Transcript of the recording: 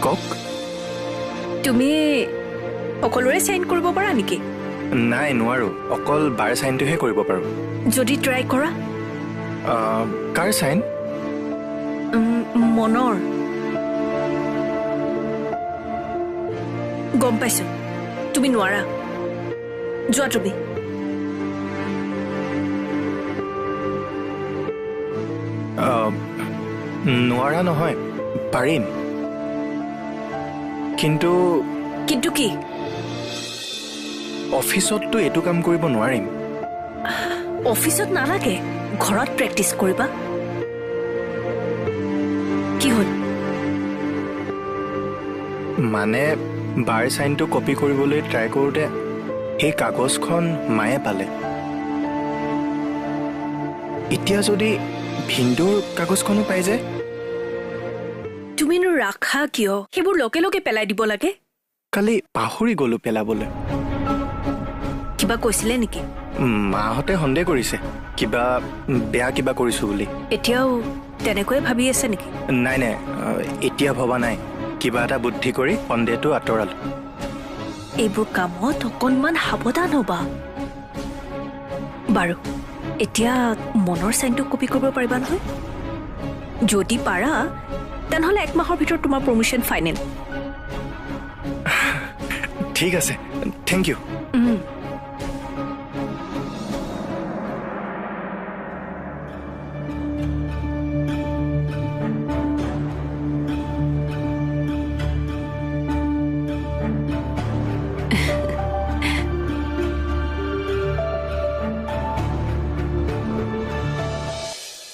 কওক। তুমি সকলোৰে চাইন কৰিব পাৰা নেকি? নাই নোৱাৰো, অকল বাৰ চাইনটোহে কৰিব পাৰোঁ। যদি ট্ৰাই কৰা। কাৰ চাইন? মনৰ। গম পাইছো তুমি নোৱাৰা, যোৱা তুমি। নোৱাৰা নহয়, পাৰিম। কিন্তু কিন্তু কি? অফিচততো এইটো কাম কৰিব নোৱাৰিম। অফিচত নালাগে, ঘৰত প্ৰেক্টিচ কৰিবা। কি হ'ল? মানে বাৰ চাইনটো কপি কৰিবলৈ ট্ৰাই কৰোঁতে সেই কাগজখন মায়ে পালে। এতিয়া যদি ভিন্দুৰ কাগজখনো পাই যায়? তুমিনো ৰাখা কিয়? সেইবোৰ লগে লগে পেলাই দিব লাগে। কালি পাহৰি গলো পেলাবলৈ। কিবা কৈছিলে নেকি? মাহঁতে সন্দেহ কৰিছে কিবা বেয়া কিবা কৰিছো বুলি। এতিয়াও তেনেকৈয়ে ভাবি আছে নেকি? নাই নাই, এতিয়া ভবা নাই। কিবা এটা বুদ্ধি কৰি সন্দেহটো আঁতৰালো। এইবোৰ কামত অকণমান সাৱধান হবা। বাৰু এতিয়া মনৰ চাইনটো কপি কৰিব পাৰিবা নহয়? যদি পাৰা তেনেহ'লে 1 মাহৰ ভিতৰত তোমাৰ প্ৰমোশ্যন ফাইনেল। ঠিক আছে, থেংক ইউ।